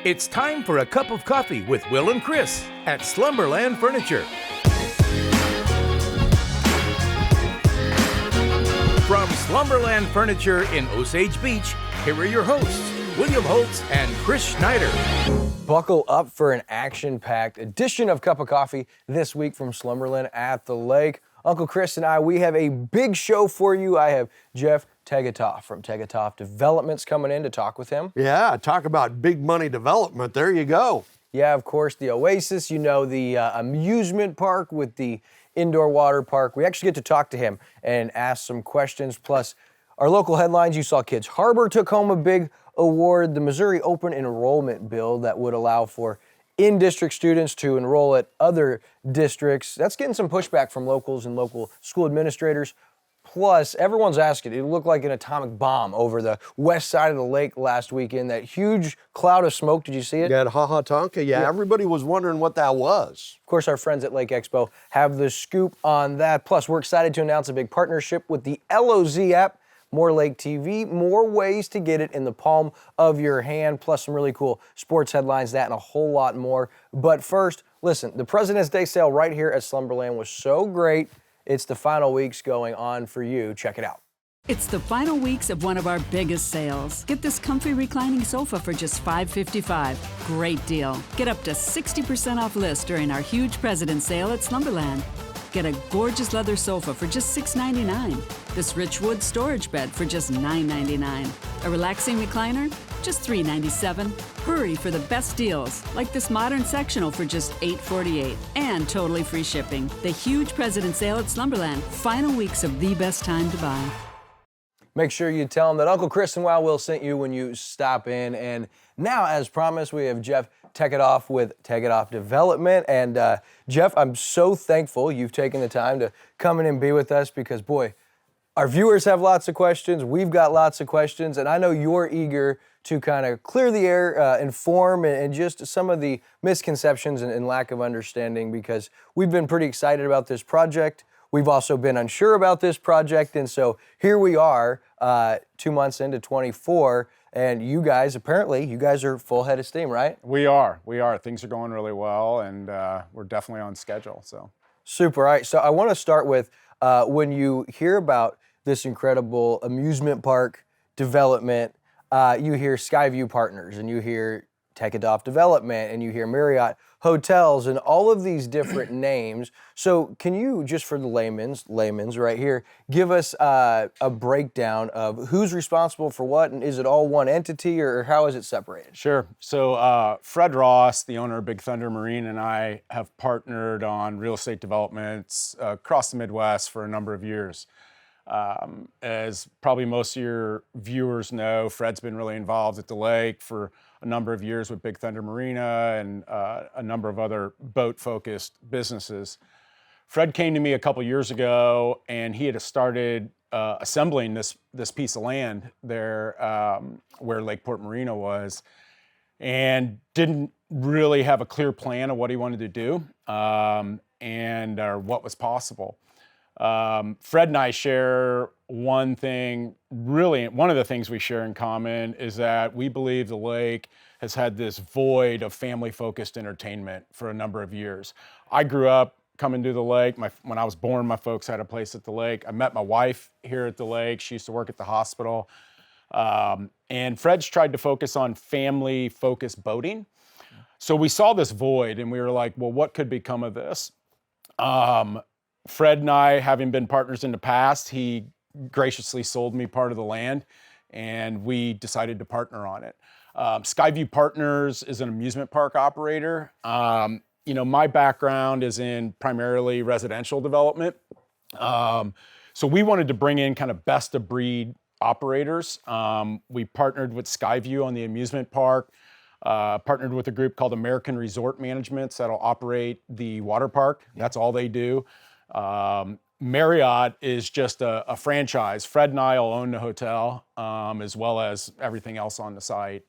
It's time for a cup of coffee with Will and Chris at Slumberland Furniture. From Slumberland Furniture in Osage Beach, here are your hosts, William Holtz and Chris Schneider. Buckle up for an action-packed edition of Cup of Coffee this week from Slumberland at the Lake. Uncle Chris and I, we have a big show for you. I have Jeff Tegetoff from Tegetoff Developments coming in to talk with him. Yeah, talk about big money development. There you go. Yeah, of course, the Oasis, you know, the amusement park with the indoor water park. We actually get to talk to him and ask some questions. Plus, our local headlines, you saw Kids Harbor took home a big award. The Missouri Open Enrollment Bill that would allow for in-district students to enroll at other districts. That's getting some pushback from locals and local school administrators. Plus, everyone's asking, it looked like an atomic bomb over the west side of the lake last weekend. That huge cloud of smoke, did you see it? Yeah, Ha Tonka. Yeah, everybody was wondering what that was. Of course, our friends at Lake Expo have the scoop on that. Plus, we're excited to announce a big partnership with the LOZ app. More Lake TV, more ways to get it in the palm of your hand, plus some really cool sports headlines, that and a whole lot more. But first, listen, the President's Day sale right here at Slumberland was so great. It's the final weeks going on for you. Check it out. It's the final weeks of one of our biggest sales. Get this comfy reclining sofa for just $555. Great deal. Get up to 60% off list during our huge President's Sale at Slumberland. Get a gorgeous leather sofa for just $699. This rich wood storage bed for just $999. A relaxing recliner? Just $397. Hurry for the best deals, like this modern sectional for just $848. And totally free shipping. The huge President's Sale at Slumberland. Final weeks of the best time to buy. Make sure you tell them that Uncle Chris and Wild Will sent you when you stop in. And now, as promised, we have Jeff Tegetoff with Tegetoff Development. And Jeff, I'm so thankful you've taken the time to come in and be with us because, boy, our viewers have lots of questions. We've got lots of questions. And I know you're eager to kind of clear the air, inform, and just some of the misconceptions and lack of understanding because we've been pretty excited about this project. We've also been unsure about this project. And so here we are 2 months into 24. And you guys, apparently, you guys are full head of steam, right? We are. Things are going really well, and we're definitely on schedule. So super. All right. So I want to start with when you hear about this incredible amusement park development, you hear Skyview Partners, and you hear Tegetoff Development, and you hear Marriott Hotels, and all of these different names. So can you, just for the layman's right here, give us a breakdown of who's responsible for what, and is it all one entity, or how is it separated? Sure. So Fred Ross, the owner of Big Thunder Marine, and I have partnered on real estate developments across the Midwest for a number of years. As probably most of your viewers know, Fred's been really involved at the lake for a number of years with Big Thunder Marina and a number of other boat-focused businesses. Fred came to me a couple years ago, and he had started assembling this piece of land there where Lakeport Marina was, and didn't really have a clear plan of what he wanted to do and what was possible. Fred and I share one thing, really, one of the things we share in common is that we believe the lake has had this void of family-focused entertainment for a number of years. I grew up coming to the lake. When I was born, my folks had a place at the lake. I met my wife here at the lake. She used to work at the hospital. And Fred's tried to focus on family-focused boating. So we saw this void, and we were like, well, what could become of this? Fred and I, having been partners in the past, he graciously sold me part of the land, and we decided to partner on it. Skyview Partners is an amusement park operator. My background is in primarily residential development. So we wanted to bring in kind of best of breed operators. We partnered with Skyview on the amusement park, partnered with a group called American Resort Management that'll operate the water park. That's all they do. Marriott is just a franchise. Fred and I will own the hotel, as well as everything else on the site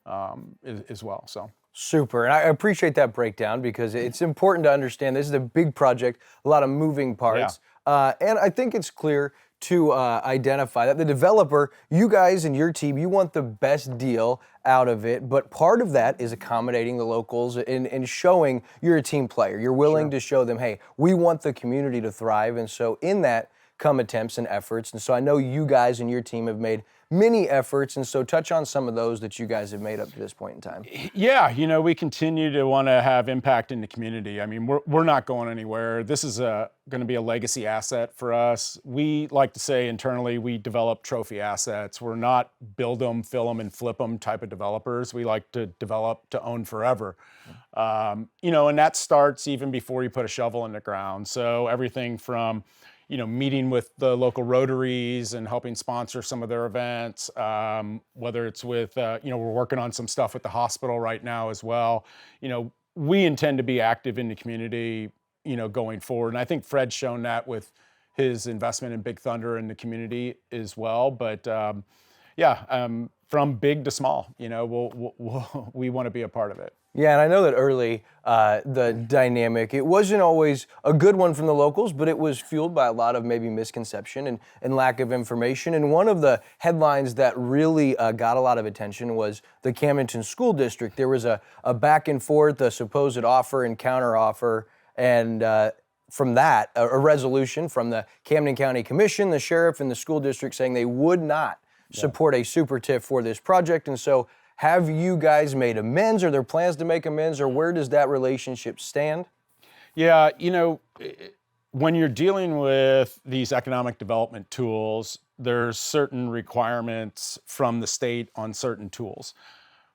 as well. So Super, and I appreciate that breakdown because it's important to understand this is a big project, a lot of moving parts. And I think it's clear to identify that the developer, you guys and your team, you want the best deal out of it, but part of that is accommodating the locals and showing you're a team player. You're willing to show them, hey, we want the community to thrive, and so in that come attempts and efforts. And so I know you guys and your team have made many efforts, and so touch on some of those that you guys have made up to this point in time. Yeah, we continue to want to have impact in the community. I mean, we're not going anywhere. This is going to be a legacy asset for us. We like to say internally, we develop trophy assets. We're not build them, fill them, and flip them type of developers. We like to develop to own forever. And that starts even before you put a shovel in the ground. So everything from meeting with the local Rotaries and helping sponsor some of their events, whether it's with, we're working on some stuff with the hospital right now as well. We intend to be active in the community, going forward. And I think Fred's shown that with his investment in Big Thunder in the community as well. But from big to small, we want to be a part of it. Yeah, and I know that early, the dynamic, it wasn't always a good one from the locals, but it was fueled by a lot of maybe misconception and lack of information. And one of the headlines that really got a lot of attention was the Camdenton School District. There was a back and forth, a supposed offer and counteroffer, and from that, a resolution from the Camden County Commission, the sheriff, and the school district saying they would not support a super TIF for this project. And so have you guys made amends? Are there plans to make amends, or where does that relationship stand? Yeah, when you're dealing with these economic development tools, there's certain requirements from the state on certain tools.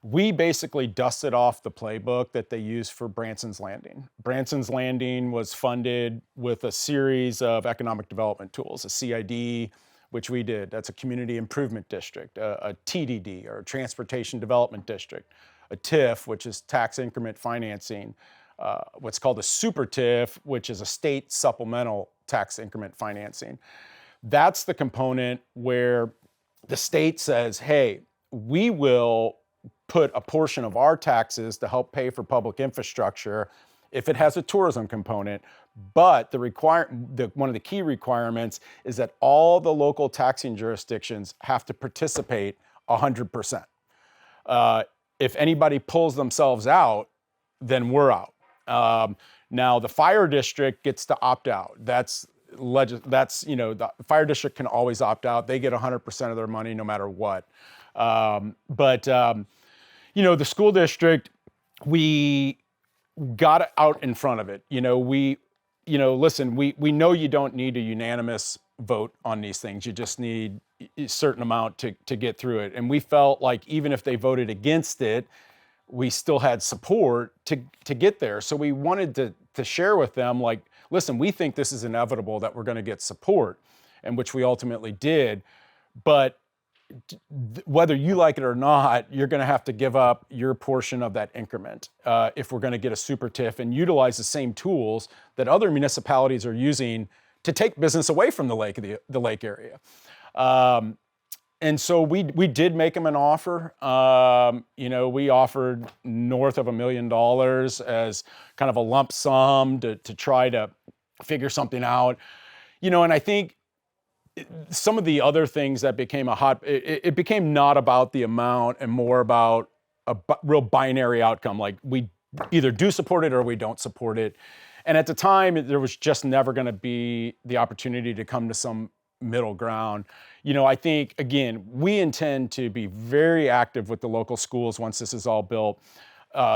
We basically dusted off the playbook that they used for Branson's Landing. Branson's Landing was funded with a series of economic development tools, a CID, which we did. That's a community improvement district, a TDD, or a transportation development district, a TIF, which is tax increment financing, what's called a super TIF, which is a state supplemental tax increment financing. That's the component where the state says, hey, we will put a portion of our taxes to help pay for public infrastructure if it has a tourism component. But one of the key requirements is that all the local taxing jurisdictions have to participate 100%. If anybody pulls themselves out, then we're out. Now the fire district gets to opt out. The fire district can always opt out. They get 100% of their money no matter what. The school district, we got out in front of it. Listen, we know you don't need a unanimous vote on these things. You just need a certain amount to get through it. And we felt like even if they voted against it, we still had support to get there. So we wanted to share with them, like, listen, we think this is inevitable that we're going to get support, and which we ultimately did. But whether you like it or not, you're going to have to give up your portion of that increment if we're going to get a super TIF and utilize the same tools that other municipalities are using to take business away from the lake area. And so we did make them an offer. We offered north of $1 million as kind of a lump sum to try to figure something out. And I think some of the other things that became it became not about the amount and more about a real binary outcome. Like, we either do support it or we don't support it. And at the time, there was just never going to be the opportunity to come to some middle ground. I think, again, we intend to be very active with the local schools once this is all built.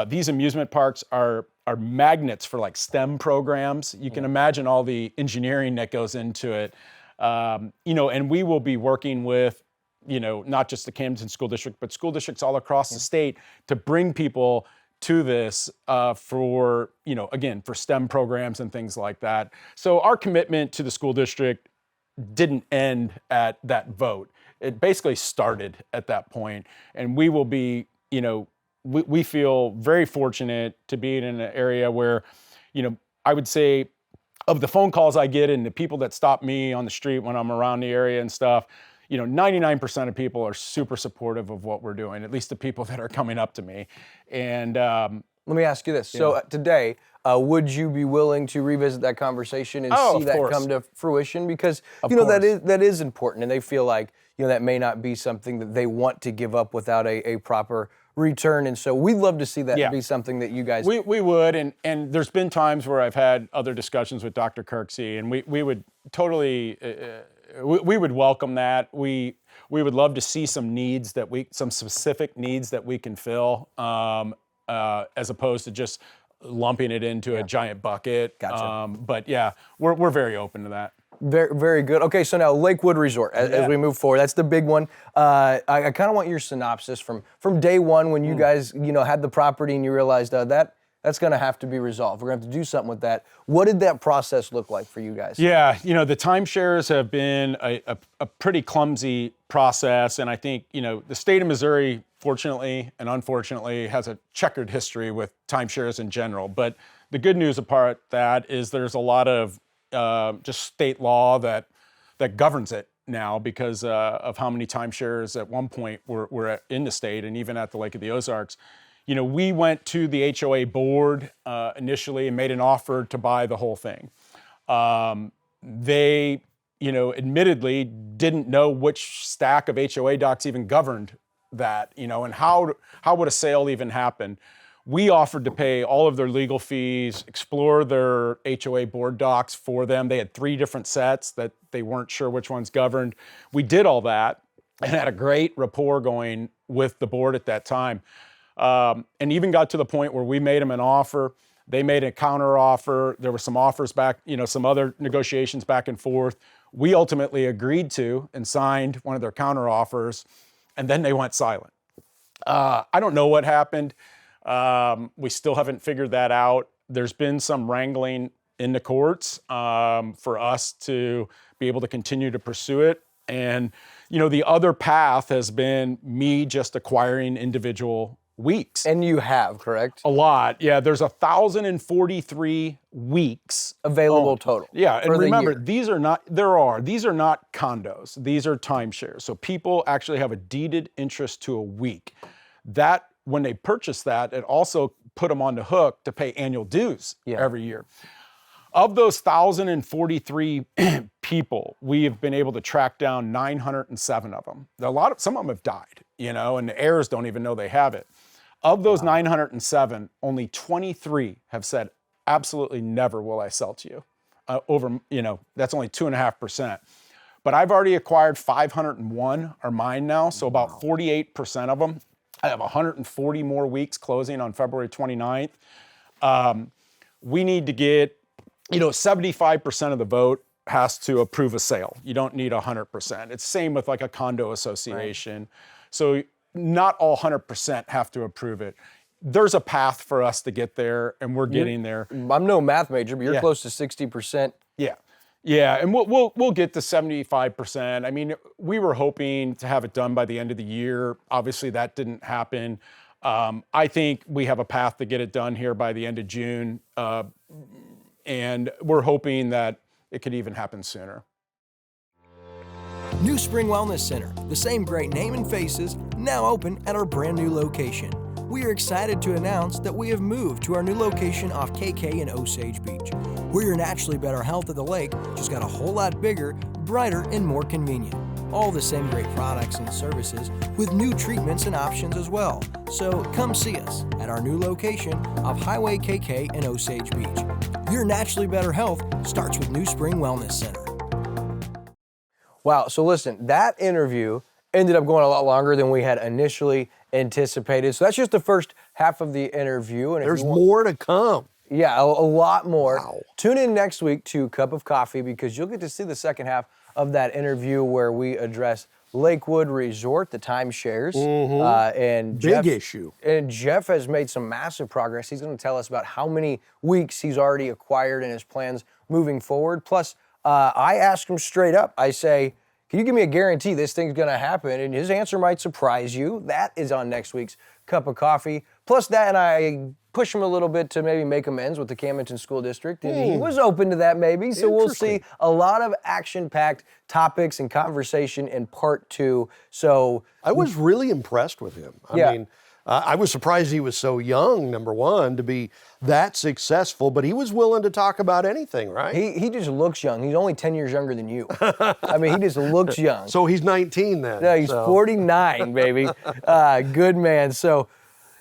These amusement parks are magnets for like STEM programs. You can imagine all the engineering that goes into it. And we will be working with, not just the Camden School District, but school districts all across the state to bring people to this for STEM programs and things like that. So our commitment to the school district didn't end at that vote. It basically started at that point. And we will be, we feel very fortunate to be in an area where, I would say, of the phone calls I get and the people that stop me on the street when I'm around the area and stuff, 99% of people are super supportive of what we're doing, at least the people that are coming up to me. And Let me ask you this. So today, would you be willing to revisit that conversation and see of that course. come to fruition? Because Of you know course. that is important, and they feel like that may not be something that they want to give up without a proper return. And so we'd love to see that be something that you guys. We would, and there's been times where I've had other discussions with Dr. Kirksey, and we would totally we would welcome that. We would love to see some specific needs that we can fill, as opposed to just lumping it into a giant bucket. Gotcha. But yeah, we're very open to that. Very, very good. Okay, so now Lakewood Resort, as we move forward, that's the big one. I kind of want your synopsis from day one when you guys, had the property and you realized that's going to have to be resolved. We're going to have to do something with that. What did that process look like for you guys? Yeah, the timeshares have been a pretty clumsy process, and I think, the state of Missouri, fortunately and unfortunately, has a checkered history with timeshares in general. But the good news apart that is there's a lot of just state law that governs it now because of how many timeshares at one point were in the state and even at the Lake of the Ozarks. We went to the HOA board initially and made an offer to buy the whole thing. They, admittedly didn't know which stack of HOA docs even governed that, and how would a sale even happen. We offered to pay all of their legal fees, explore their HOA board docs for them. They had 3 different sets that they weren't sure which ones governed. We did all that and had a great rapport going with the board at that time. And even got to the point where we made them an offer. They made a counter offer. There were some offers back, some other negotiations back and forth. We ultimately agreed to and signed one of their counter offers, and then they went silent. I don't know what happened. We still haven't figured that out. There's been some wrangling in the courts for us to be able to continue to pursue it. And, the other path has been me just acquiring individual weeks. And you have, correct? A lot. Yeah, there's 1,043 weeks Available total. Yeah, and for the remember, year. these are not condos. These are timeshares. So people actually have a deeded interest to a week. That, when they purchase that, it also put them on the hook to pay annual dues every year. Of those 1,043 people, we have been able to track down 907 of them. Some of them have died, and the heirs don't even know they have it. Of those 907, only 23 have said, absolutely never will I sell to you. That's only 2.5%. But I've already acquired 501 are mine now, so about 48% of them. I have 140 more weeks closing on February 29th. We need to get, 75% of the vote has to approve a sale. You don't need 100%. It's same with like a condo association. Right. So not all 100% have to approve it. There's a path for us to get there, and we're getting there. I'm no math major, but you're close to 60%. Yeah, and we'll get to 75%. I mean, we were hoping to have it done by the end of the year. Obviously, that didn't happen. I think we have a path to get it done here by the end of June, and we're hoping that it could even happen sooner. New Spring Wellness Center, the same great name and faces, now open at our brand new location. We are excited to announce that we have moved to our new location off KK in Osage Beach. We're your naturally better health at the lake, just got a whole lot bigger, brighter, and more convenient. All the same great products and services with new treatments and options as well. So come see us at our new location off Highway KK in Osage Beach. Your naturally better health starts with New Spring Wellness Center. Wow, so listen, that interview ended up going a lot longer than we had initially anticipated. So that's just the first half of the interview. And There's more to come. Yeah, a lot more. Wow. Tune in next week to Cup of Coffee because you'll get to see the second half of that interview where we address Lakewood Resort, the timeshares. And Big issue. And Jeff has made some massive progress. He's going to tell us about how many weeks he's already acquired and his plans moving forward. Plus, I asked him straight up, I say, can you give me a guarantee this thing's going to happen? And his answer might surprise you. That is on next week's Cup of Coffee. Plus that, and I push him a little bit to maybe make amends with the Camdenton School District. And he was open to that maybe. So we'll see a lot of action-packed topics and conversation in part 2. So I was really impressed with him. I mean, I was surprised he was so young, number one, to be that successful, but he was willing to talk about anything, right? He just looks young. He's only 10 years younger than you. I mean, he just looks young. So he's 19 then. No, he's 49, baby. Good man. So,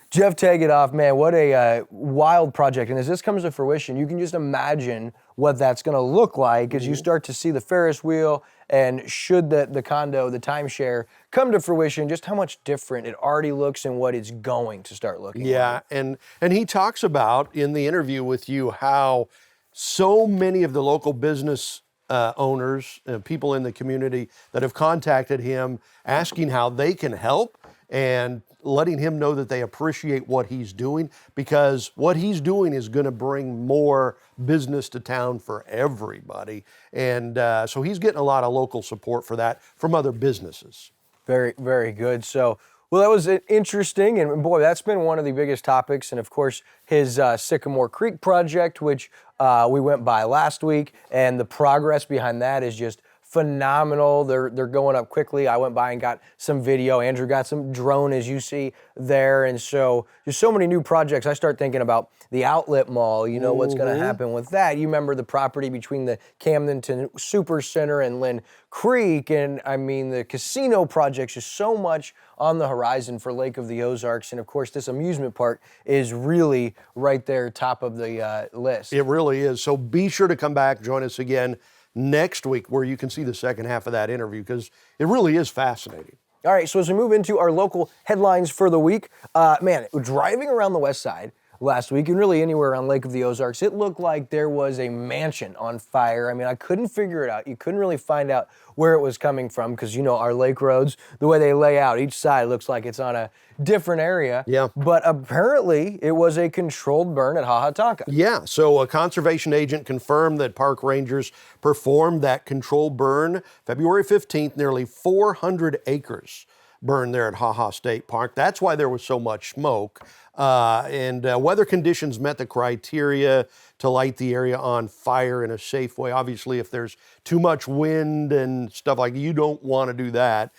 Jeff, take it off, man. What a wild project. And as this comes to fruition, you can just imagine what that's going to look like as you start to see the Ferris wheel, and should the condo, the timeshare, come to fruition, just how much different it already looks and what it's going to start looking like. And he talks about in the interview with you how so many of the local business owners, people in the community that have contacted him asking how they can help and letting him know that they appreciate what he's doing, because what he's doing is going to bring more business to town for everybody. And so he's getting a lot of local support for that from other businesses. Very, very good. So, well, that was interesting, and boy, that's been one of the biggest topics. And of course, his Sycamore Creek project, which we went by last week, and the progress behind that is just phenomenal. They're going up quickly. I went by and got some video. Andrew got some drone, as you see there. And so there's so many new projects. I start thinking about the outlet mall. You know what's going to happen with that. You remember the property between the Camdenton Super Center and Lynn Creek. And I mean, the casino projects, just so much on the horizon for Lake of the Ozarks. And of course, this amusement park is really right there, top of the list. It really is. So be sure to come back, join us again next week, where you can see the second half of that interview, because it really is fascinating. All right, so as we move into our local headlines for the week, man, driving around the west side last week, and really anywhere around Lake of the Ozarks, it looked like there was a mansion on fire. I mean, I couldn't figure it out. You couldn't really find out where it was coming from, because, you know, our lake roads, the way they lay out, each side looks like it's on a different area. Yeah. But apparently, it was a controlled burn at Hahatonka. Yeah, so a conservation agent confirmed that park rangers performed that controlled burn February 15th, nearly 400 acres burned there at HaHa State Park. That's why there was so much smoke. And weather conditions met the criteria to light the area on fire in a safe way. Obviously, if there's too much wind and stuff like that, you don't want to do that.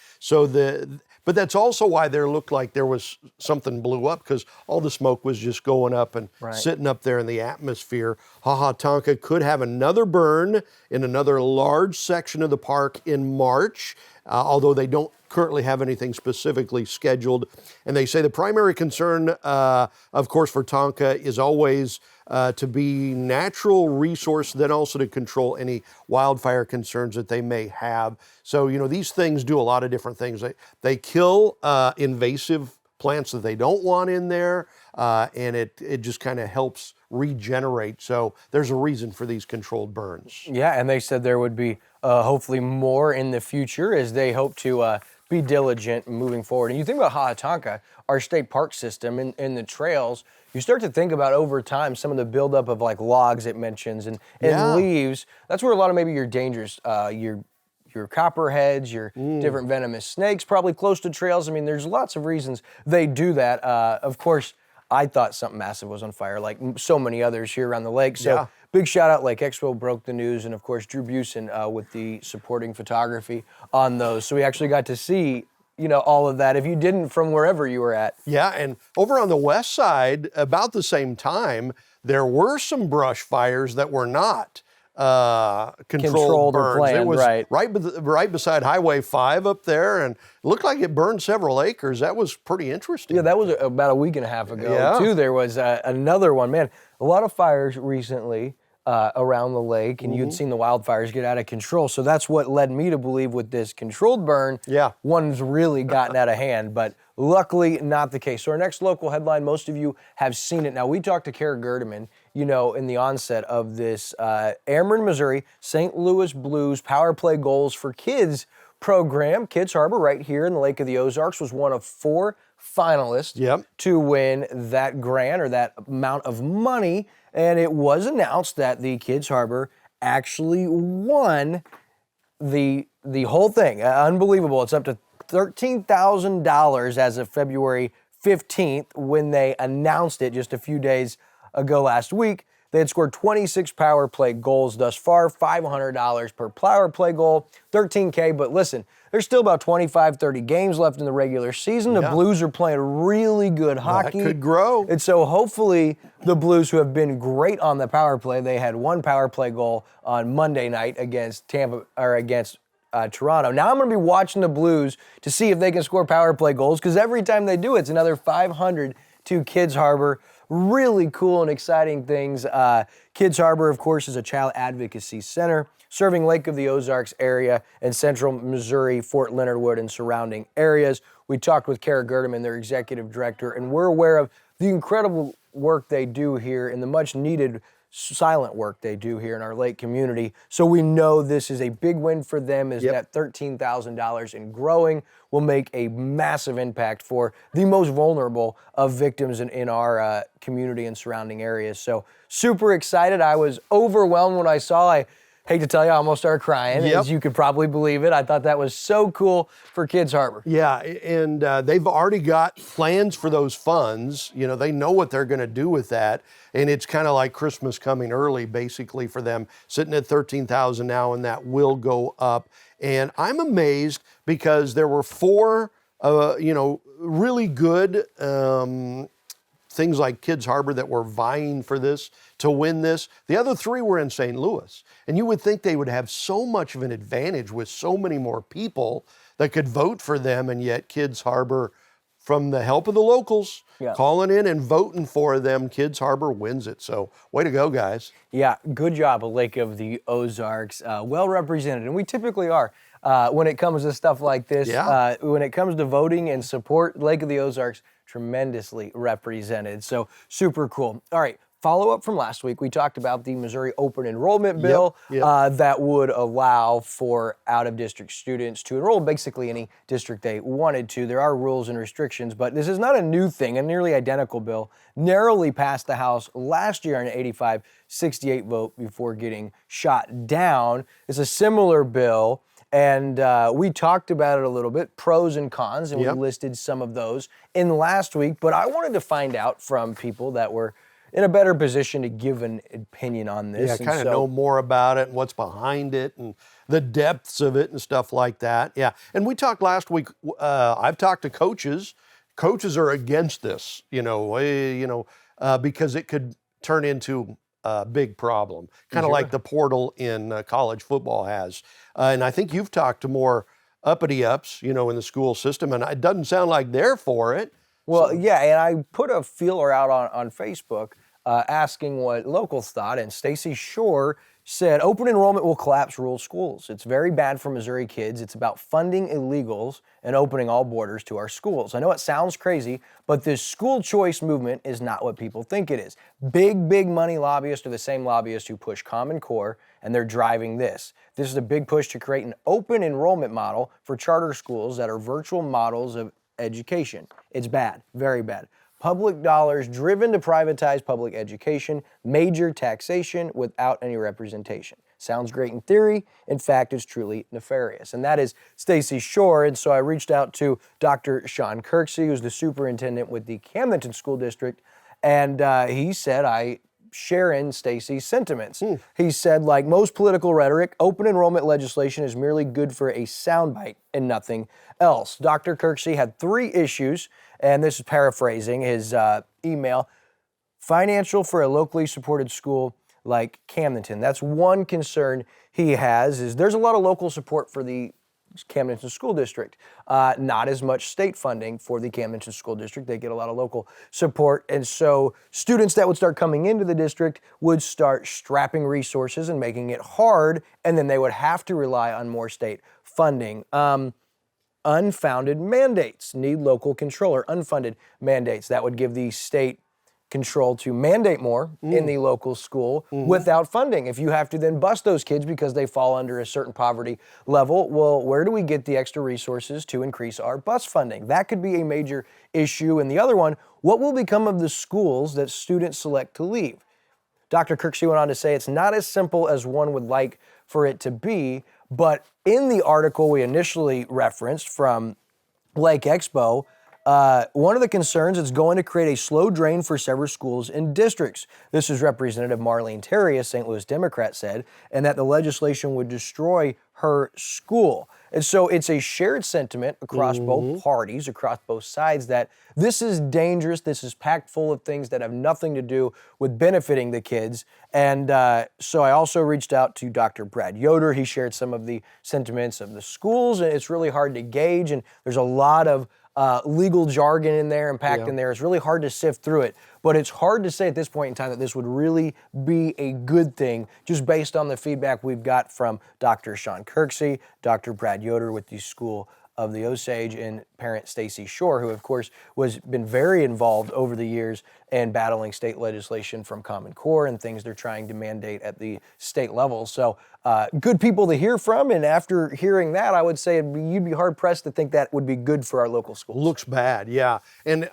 But that's also why there looked like there was something blew up, because all the smoke was just going up and sitting up there in the atmosphere. Hahatonka could have another burn in another large section of the park in March, although they don't currently have anything specifically scheduled. And they say the primary concern, of course, for Tonka is always to be natural resource, then also to control any wildfire concerns that they may have. So, you know, these things do a lot of different things. They kill invasive plants that they don't want in there, and it just kind of helps regenerate. So there's a reason for these controlled burns. Yeah, and they said there would be hopefully more in the future, as they hope to be diligent moving forward. And you think about Hahatonka, our state park system, and the trails, you start to think about over time some of the buildup of like logs it mentions and leaves. That's where a lot of maybe your dangers, your copperheads, your different venomous snakes, probably close to trails. I mean, there's lots of reasons they do that. Of course, I thought something massive was on fire, like so many others here around the lake. So big shout out, Lake Expo broke the news, and of course Drew Busen with the supporting photography on those. So we actually got to see, you know, all of that, if you didn't, from wherever you were at. Yeah, and over on the west side, about the same time, there were some brush fires that were not controlled burns. Or planned, it was right. right beside Highway 5 up there, and it looked like it burned several acres. That was pretty interesting. Yeah, that was about a week and a half ago, too. There was another one. Man, a lot of fires recently around the lake, and you'd seen the wildfires get out of control. So that's what led me to believe with this controlled burn, one's really gotten out of hand, but luckily not the case. So our next local headline, most of you have seen it. Now, we talked to Kara Gerdeman, you know, in the onset of this Ameren, Missouri, St. Louis Blues Power Play Goals for Kids program. Kids Harbor, right here in the Lake of the Ozarks, was one of 4 finalists to win that grant, or that amount of money. And it was announced that the Kids Harbor actually won the whole thing. Unbelievable. It's up to $13,000 as of February 15th, when they announced it just a few days ago last week. They had scored 26 power play goals thus far, $500 per power play goal, $13K. But listen, there's still about 25, 30 games left in the regular season. The Blues are playing really good hockey. That could grow. And so hopefully the Blues, who have been great on the power play, they had one power play goal on Monday night against Toronto. Now I'm going to be watching the Blues to see if they can score power play goals, because every time they do, it's another 500 to Kids Harbor. Really cool and exciting things. Kids Harbor, of course, is a child advocacy center serving Lake of the Ozarks area and central Missouri, Fort Leonard Wood, and surrounding areas. We talked with Kara Gerdeman, their executive director, and we're aware of the incredible work they do here and the much needed silent work they do here in our lake community. So we know this is a big win for them, as that $13,000 and growing will make a massive impact for the most vulnerable of victims in our community and surrounding areas. So super excited. I was overwhelmed when I saw. I hate to tell you, I almost started crying, as you could probably believe it. I thought that was so cool for Kids Harbor. Yeah, and they've already got plans for those funds. You know, they know what they're going to do with that. And it's kind of like Christmas coming early, basically, for them, sitting at $13,000 now, and that will go up. And I'm amazed because there were four, really good things like Kids Harbor that were vying for this, to win this. The other three were in St. Louis. And you would think they would have so much of an advantage with so many more people that could vote for them, and yet Kids Harbor, from the help of the locals, calling in and voting for them, Kids Harbor wins it. So way to go, guys. Yeah, good job, Lake of the Ozarks. Well represented, and we typically are when it comes to stuff like this. When it comes to voting and support, Lake of the Ozarks, tremendously represented. So super cool. All right. Follow up from last week, we talked about the Missouri open enrollment bill that would allow for out-of-district students to enroll basically any district they wanted to. There are rules and restrictions, but this is not a new thing. A nearly identical bill narrowly passed the House last year on an 85-68 vote before getting shot down. It's a similar bill, and we talked about it a little bit, pros and cons, and we listed some of those in last week. But I wanted to find out from people that were in a better position to give an opinion on this. Yeah, kind of know more about it and what's behind it and the depths of it and stuff like that. Yeah, and we talked last week, I've talked to coaches. Coaches are against this, because it could turn into a big problem, kind of like the portal in college football has. And I think you've talked to more uppity-ups, in the school system, and it doesn't sound like they're for it. Well, yeah, and I put a feeler out on Facebook asking what locals thought, and Stacy Shore said open enrollment will collapse rural schools. It's very bad for Missouri kids. It's about funding illegals and opening all borders to our schools. I know it sounds crazy, but this school choice movement is not what people think it is. Big money lobbyists are the same lobbyists who push Common Core, and they're driving this. This is a big push to create an open enrollment model for charter schools that are virtual models of education. It's bad, very bad. Public dollars driven to privatize public education, major taxation without any representation. Sounds great in theory. In fact, it's truly nefarious. And that is Stacy Shore. And so I reached out to Dr. Sean Kirksey, who's the superintendent with the Camdenton School District, and he said, I share in Stacy's sentiments. He said, like most political rhetoric, open enrollment legislation is merely good for a soundbite and nothing else. Dr. Kirksey had 3 issues, and this is paraphrasing his email. Financial for a locally supported school like Camdenton. That's one concern he has, is there's a lot of local support for the Camdenton School District. Not as much state funding for the Camdenton School District. They get a lot of local support. And so students that would start coming into the district would start strapping resources and making it hard, and then they would have to rely on more state funding. Unfounded mandates need local control, or unfunded mandates. That would give the state control to mandate more in the local school without funding. If you have to then bus those kids because they fall under a certain poverty level, well, where do we get the extra resources to increase our bus funding? That could be a major issue. And the other one, what will become of the schools that students select to leave? Dr. Kirksey went on to say it's not as simple as one would like for it to be, but in the article we initially referenced from Lake Expo, One of the concerns is going to create a slow drain for several schools and districts. This is Representative Marlene Terry, a St. Louis Democrat, said, and that the legislation would destroy her school. And so it's a shared sentiment across both parties, across both sides, that this is dangerous, this is packed full of things that have nothing to do with benefiting the kids. And so I also reached out to Dr. Brad Yoder. He shared some of the sentiments of the schools, and it's really hard to gauge, and there's a lot of legal jargon in there and packed in there. It's really hard to sift through it, but it's hard to say at this point in time that this would really be a good thing just based on the feedback we've got from Dr. Sean Kirksey, Dr. Brad Yoder with the School of the Osage, and parent Stacy Shore, who of course been very involved over the years in battling state legislation from Common Core and things they're trying to mandate at the state level. So good people to hear from, and after hearing that, I would say you'd be hard pressed to think that would be good for our local schools. Looks bad, yeah. And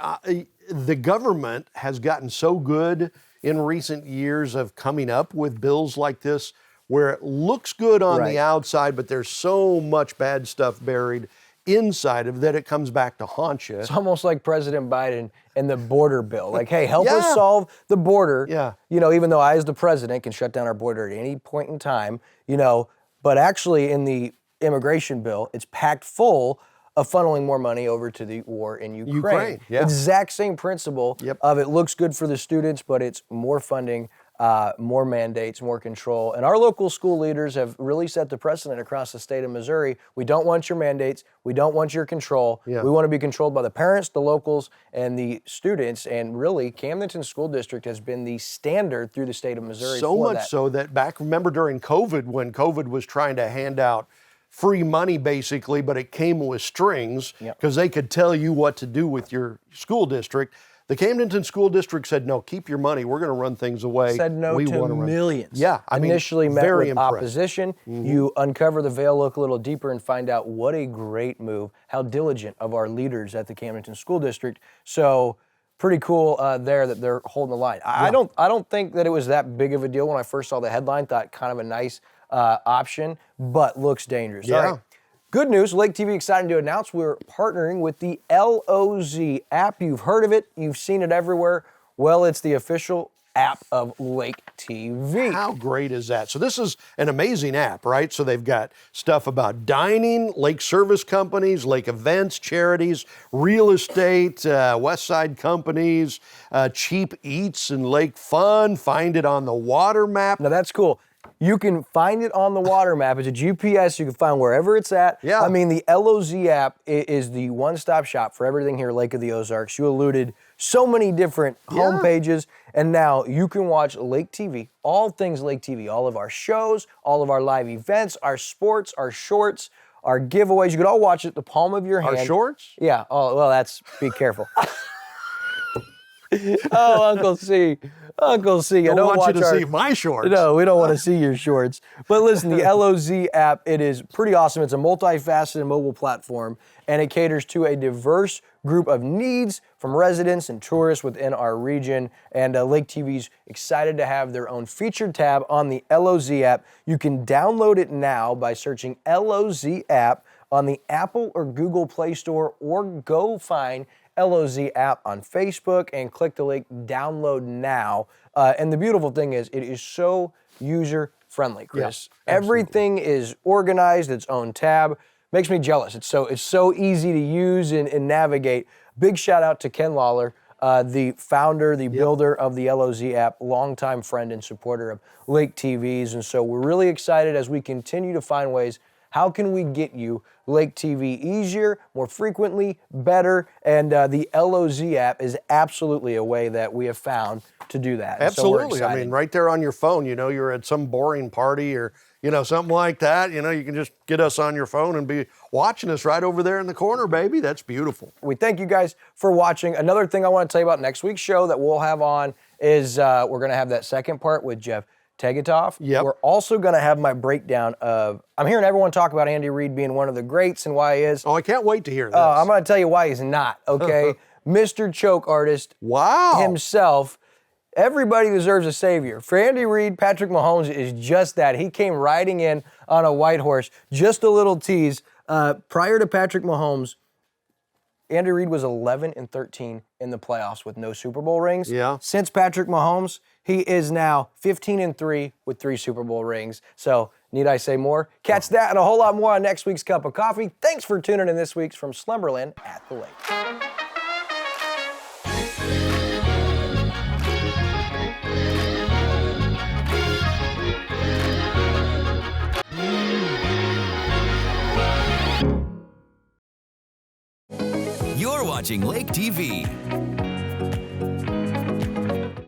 the government has gotten so good in recent years of coming up with bills like this where it looks good on the outside, but there's so much bad stuff buried inside of that it comes back to haunt you. It's almost like President Biden and the border bill. Like, hey, help us solve the border. Yeah. You know, even though I, as the president, can shut down our border at any point in time, you know, but actually in the immigration bill, it's packed full of funneling more money over to the war in Ukraine. Exact same principle of it looks good for the students, but it's more funding, more mandates, more control. And our local school leaders have really set the precedent across the state of Missouri. We don't want your mandates. We don't want your control. We want to be controlled by the parents, the locals, and the students. And really, Camdenton School District has been the standard through the state of Missouri. So much so that remember during COVID, when COVID was trying to hand out free money basically, but it came with strings because they could tell you what to do with your school district. The Camdenton School District said, no, keep your money. We're going to run things away. Said no to millions. Yeah, I mean, initially met very with impressed. opposition. You uncover the veil, look a little deeper, and find out what a great move, how diligent of our leaders at the Camdenton School District. So pretty cool there that they're holding the line. I don't think that it was that big of a deal when I first saw the headline. Thought kind of a nice option, but looks dangerous. Yeah. All right. Good news, Lake TV excited to announce we're partnering with the LOZ app. You've heard of it, you've seen it everywhere. Well, it's the official app of Lake TV. How great is that? So this is an amazing app, right? So they've got stuff about dining, lake service companies, lake events, charities, real estate, West Side companies, cheap eats and lake fun, find it on the water map. Now that's cool. You can find it on the water map. It's a GPS. You can find wherever it's at. Yeah. I mean, the LOZ app is the one-stop shop for everything here at Lake of the Ozarks. You alluded so many different home pages, and now you can watch Lake TV, all things Lake TV, all of our shows, all of our live events, our sports, our shorts, our giveaways. You can all watch it at the palm of your hand. Our shorts? Yeah. Oh, well, be careful. Oh, Uncle C. Uncle C. I don't want you to see my shorts. No, we don't want to see your shorts. But listen, the LOZ app, it is pretty awesome. It's a multifaceted mobile platform, and it caters to a diverse group of needs from residents and tourists within our region. And Lake TV's excited to have their own featured tab on the LOZ app. You can download it now by searching LOZ app on the Apple or Google Play Store, or go find LOZ app on Facebook and click the link download now. And the beautiful thing is it is so user friendly, Chris. Yeah, everything is organized, its own tab. Makes me jealous. It's so easy to use and navigate. Big shout out to Ken Lawler, the founder, the builder of the LOZ app, longtime friend and supporter of Lake TVs. And so we're really excited as we continue to find ways. How can we get you Lake TV easier, more frequently, better? And the LOZ app is absolutely a way that we have found to do that. Absolutely. So I mean, right there on your phone, you know, you're at some boring party or, you know, something like that. You know, you can just get us on your phone and be watching us right over there in the corner, baby. That's beautiful. We thank you guys for watching. Another thing I want to tell you about next week's show that we'll have on is we're going to have that second part with Jeff Tegetoff. Yep. We're also going to have my breakdown of, I'm hearing everyone talk about Andy Reid being one of the greats and why he is. Oh, I can't wait to hear this. I'm going to tell you why he's not, okay? Mr. Choke Artist himself. Everybody deserves a savior. For Andy Reid, Patrick Mahomes is just that. He came riding in on a white horse. Just a little tease. Prior to Patrick Mahomes, Andy Reid was 11-13 in the playoffs with no Super Bowl rings. Yeah. Since Patrick Mahomes, he is now 15-3 with 3 Super Bowl rings. So, need I say more? Catch that and a whole lot more on next week's Cup of Coffee. Thanks for tuning in this week's From Slumberland at the Lake. You're watching Lake TV.